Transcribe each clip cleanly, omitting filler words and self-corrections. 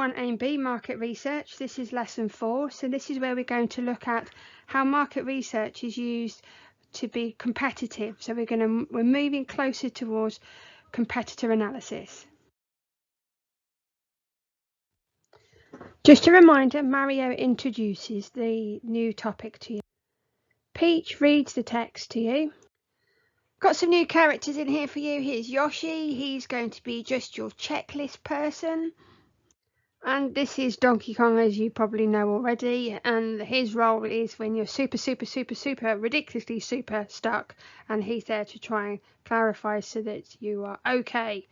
1A&B market research. This is lesson 4. So this is where we're going to look at how market research is used to be competitive. So we're moving closer towards competitor analysis. Just a reminder, Mario introduces the new topic to you. Peach reads the text to you. Got some new characters in here for you. Here's Yoshi. He's going to be just your checklist person. And this is Donkey Kong, as you probably know already. And his role is when you're super, ridiculously super stuck. And he's there to try and clarify so that you are okay.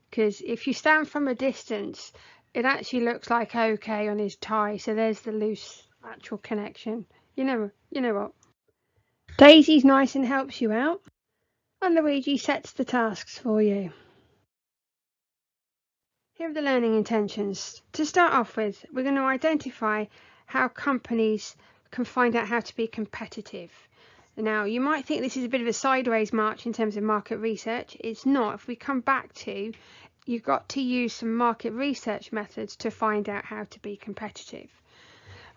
Because if you stand from a distance, it actually looks like okay on his tie. So there's the loose actual connection. You know what? Daisy's nice and helps you out. And Luigi sets the tasks for you. Here are the learning intentions. To start off with, we're going to identify how companies can find out how to be competitive. Now, you might think this is a bit of a sideways march in terms of market research. It's not. If we come back to, you've got to use some market research methods to find out how to be competitive.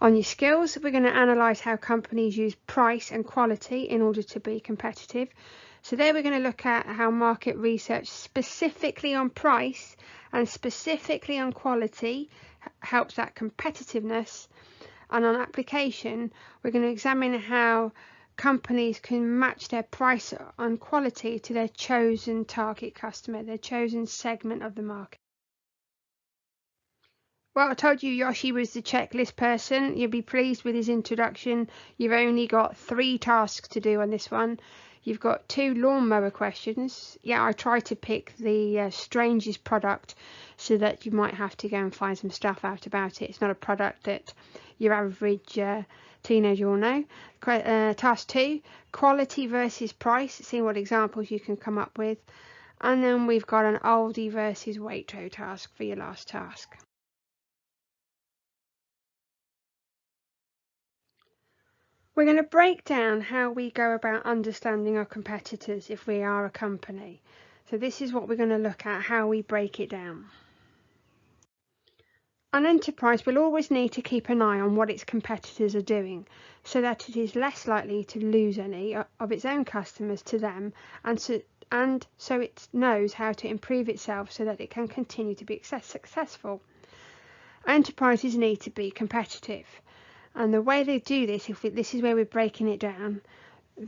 On your skills, we're going to analyse how companies use price and quality in order to be competitive. So there we're going to look at how market research specifically on price and specifically on quality helps that competitiveness. And on application, we're going to examine how companies can match their price and quality to their chosen target customer, their chosen segment of the market. Well, I told you Yoshi was the checklist person. You'll be pleased with his introduction. You've only got 3 tasks to do on this one. You've got 2 lawnmower questions. Yeah, I tried to pick the strangest product so that you might have to go and find some stuff out about it. It's not a product that your average teenager will know. Task 2, quality versus price. See what examples you can come up with. And then we've got an oldie versus Waitrose task for your last task. We're going to break down how we go about understanding our competitors if we are a company. So this is what we're going to look at, how we break it down. An enterprise will always need to keep an eye on what its competitors are doing so that it is less likely to lose any of its own customers to them, and so it knows how to improve itself so that it can continue to be successful. Enterprises need to be competitive. And the way they do this, this is where we're breaking it down,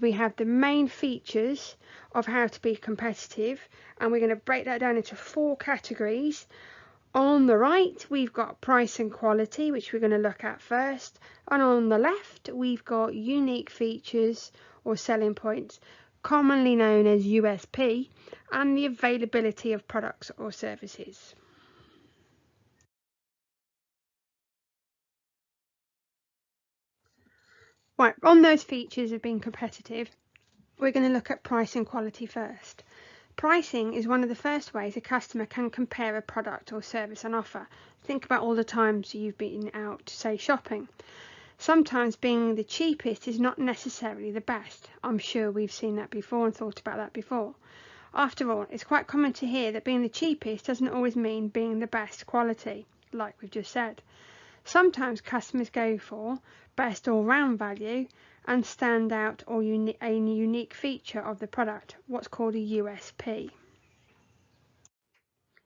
we have the main features of how to be competitive, and we're going to break that down into 4 categories. On the right, we've got price and quality, which we're going to look at first. And on the left, we've got unique features or selling points, commonly known as USP, and the availability of products or services. Right, on those features of being competitive, we're going to look at price and quality first. Pricing is one of the first ways a customer can compare a product or service on offer. Think about all the times you've been out, say, shopping. Sometimes being the cheapest is not necessarily the best. I'm sure we've seen that before and thought about that before. After all, it's quite common to hear that being the cheapest doesn't always mean being the best quality, like we've just said. Sometimes customers go for best all-round value and standout or a unique feature of the product, what's called a USP.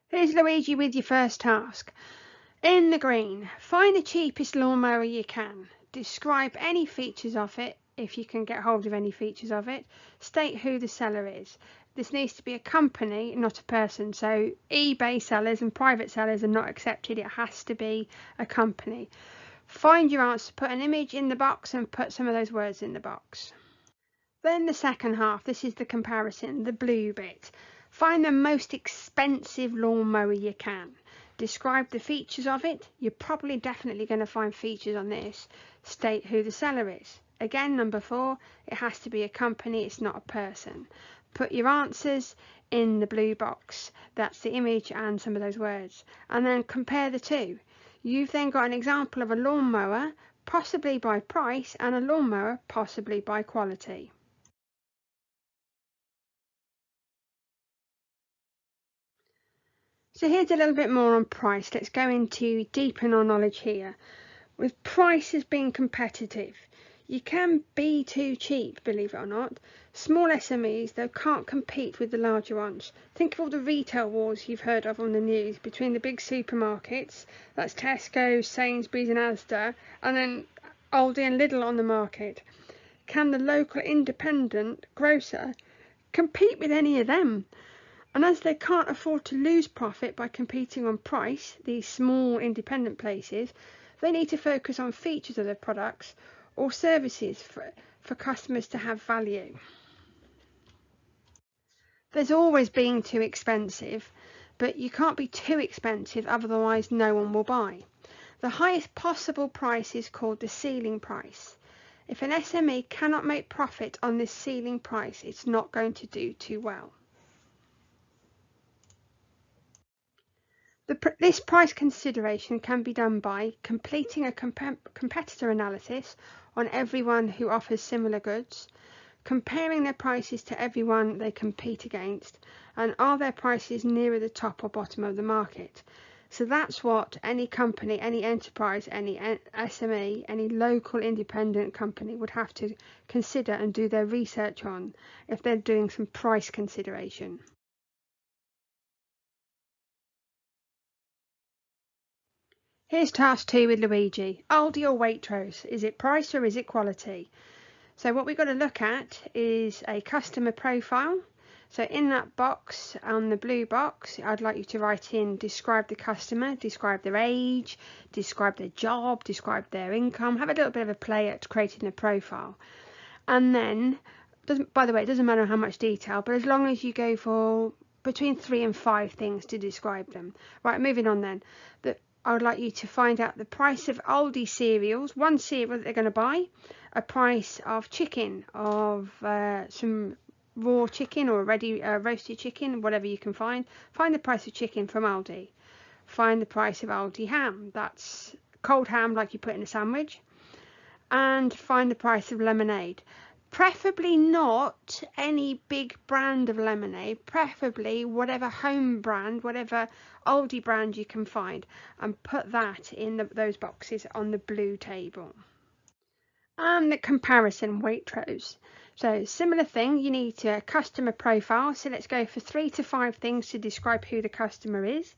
Here's Luigi with your first task. In the green, find the cheapest lawnmower you can. Describe any features of it, if you can get hold of any features of it. State who the seller is. This needs to be a company, not a person. So eBay sellers and private sellers are not accepted. It has to be a company. Find your answer, put an image in the box and put some of those words in the box. Then the second half, this is the comparison, the blue bit. Find the most expensive lawnmower you can. Describe the features of it. You're probably definitely going to find features on this. State who the seller is. Again, number 4, it has to be a company, it's not a person. Put your answers in the blue box. That's the image and some of those words. And then compare the 2. You've then got an example of a lawnmower, possibly by price, and a lawnmower, possibly by quality. So here's a little bit more on price. Let's go into deepen our knowledge here. With prices being competitive, you can be too cheap, believe it or not. Small SMEs, they can't compete with the larger ones. Think of all the retail wars you've heard of on the news between the big supermarkets, that's Tesco, Sainsbury's and Asda, and then Aldi and Lidl on the market. Can the local independent grocer compete with any of them? And as they can't afford to lose profit by competing on price, these small independent places, they need to focus on features of their products or services for customers to have value. There's always being too expensive, but you can't be too expensive, otherwise no one will buy. The highest possible price is called the ceiling price. If an SME cannot make profit on this ceiling price, it's not going to do too well. This price consideration can be done by completing a competitor analysis on everyone who offers similar goods, comparing their prices to everyone they compete against, and are their prices nearer the top or bottom of the market. So that's what any company, any enterprise, any SME, any local independent company would have to consider and do their research on if they're doing some price consideration. Here's task 2 with Luigi. Aldi or Waitrose? Is it price or is it quality? So what we've got to look at is a customer profile. So in that box, on the blue box, I'd like you to write in describe the customer, describe their age, describe their job, describe their income. Have a little bit of a play at creating a profile. And then, by the way, it doesn't matter how much detail, but as long as you go for between 3 and 5 things to describe them. Right, moving on then. I would like you to find out the price of Aldi cereals, one cereal that they're going to buy, a price of chicken, of some raw chicken or ready roasted chicken, whatever you can find. Find the price of chicken from Aldi. Find the price of Aldi ham, that's cold ham like you put in a sandwich. And find the price of lemonade. Preferably not any big brand of lemonade, preferably whatever home brand, whatever Aldi brand you can find, and put that in those boxes on the blue table. And the comparison Waitrose. So similar thing, you need a customer profile. So let's go for 3 to 5 things to describe who the customer is.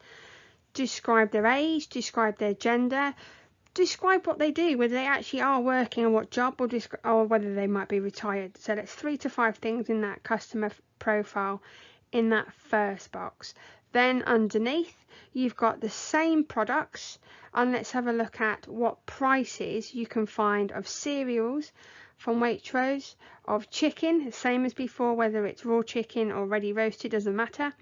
Describe their age, describe their gender, describe what they do, whether they actually are working and what job, or whether they might be retired. So that's 3 to 5 things in that customer profile in that first box. Then underneath you've got the same products, and let's have a look at what prices you can find of cereals from Waitrose, of chicken, same as before, whether it's raw chicken or ready roasted, doesn't matter.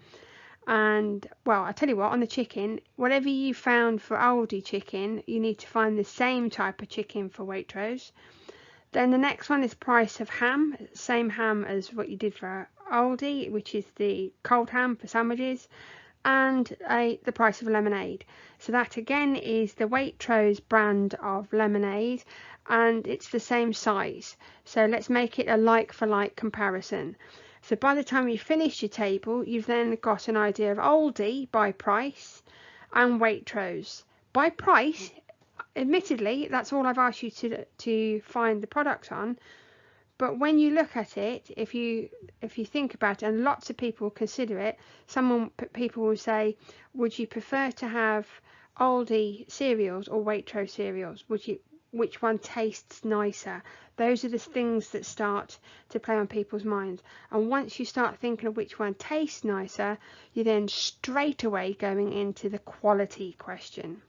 And well, I tell you what, on the chicken, whatever you found for Aldi chicken, you need to find the same type of chicken for Waitrose. Then the next one is price of ham, same ham as what you did for Aldi, which is the cold ham for sandwiches, and the price of lemonade. So that again is the Waitrose brand of lemonade, and it's the same size. So let's make it a like for like comparison. So by the time you finish your table, you've then got an idea of Aldi by price and Waitrose by price. Admittedly, that's all I've asked you to find the product on. But when you look at it, if you think about it, and lots of people consider it, people will say, would you prefer to have Aldi cereals or Waitrose cereals? Which one tastes nicer? Those are the things that start to play on people's minds. And once you start thinking of which one tastes nicer, you're then straight away going into the quality question.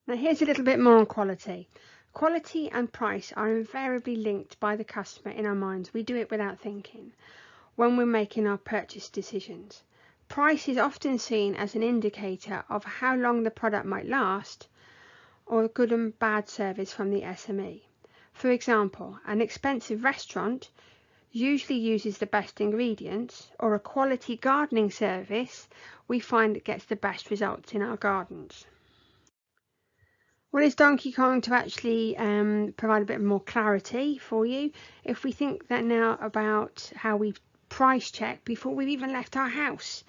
Now here's a little bit more on quality. Quality and price are invariably linked by the customer in our minds. We do it without thinking when we're making our purchase decisions. Price is often seen as an indicator of how long the product might last, or good and bad service from the SME. For example, an expensive restaurant usually uses the best ingredients, or a quality gardening service we find that gets the best results in our gardens. Well, is Donkey Kong to actually provide a bit more clarity for you? If we think that now about how we price check before we've even left our house.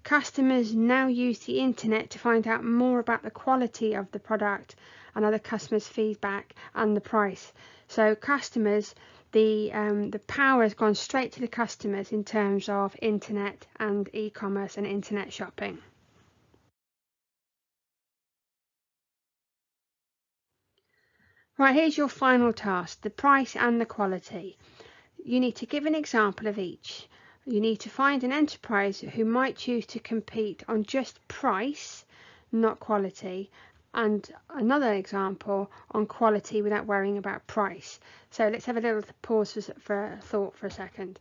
Customers now use the internet to find out more about the quality of the product and other customers' feedback and the price. So customers, the power has gone straight to the customers in terms of internet and e-commerce and internet shopping. Right, here's your final task, the price and the quality. You need to give an example of each. You need to find an enterprise who might choose to compete on just price, not quality, and another example on quality without worrying about price. So let's have a little pause for thought for a second.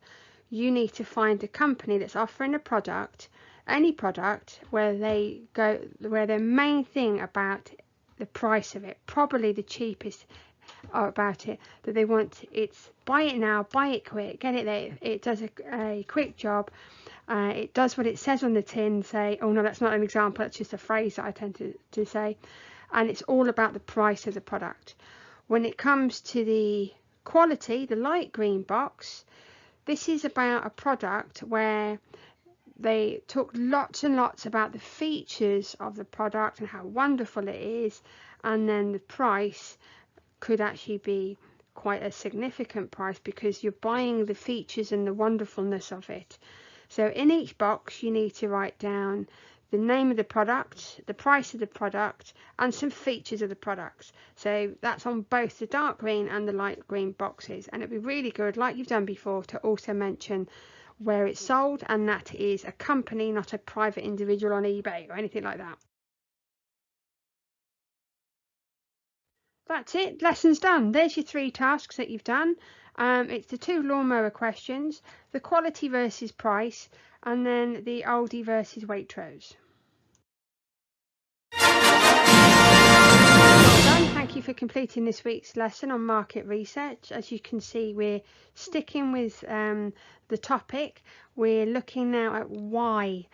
You need to find a company that's offering a product, any product, where their main thing about the price of it, probably the cheapest about it, that they want. It's buy it now, buy it quick, get it there. It does a quick job. It does what it says on the tin. Say, oh no, that's not an example, that's just a phrase that I tend to say. And it's all about the price of the product. When it comes to the quality, the light green box, this is about a product where they talk lots and lots about the features of the product and how wonderful it is, and then the price could actually be quite a significant price because you're buying the features and the wonderfulness of it. So in each box you need to write down the name of the product, the price of the product, and some features of the product. So that's on both the dark green and the light green boxes, and it'd be really good, like you've done before, to also mention where it's sold, and that is a company, not a private individual on eBay or anything like that. That's it, lesson's done. There's your 3 tasks that you've done. It's the 2 lawnmower questions, the quality versus price, and then the oldie versus Waitrose. Well done. Thank you for completing this week's lesson on market research. As you can see, we're sticking with the topic. We're looking now at why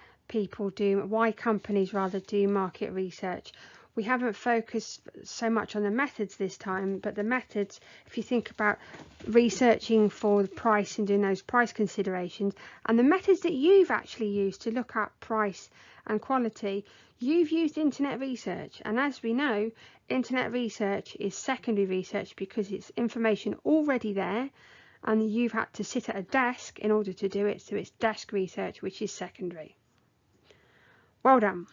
companies rather do market research. We haven't focused so much on the methods this time, but the methods, if you think about researching for the price and doing those price considerations, and the methods that you've actually used to look at price and quality, you've used internet research. And as we know, internet research is secondary research because it's information already there, and you've had to sit at a desk in order to do it, so it's desk research, which is secondary. Well done.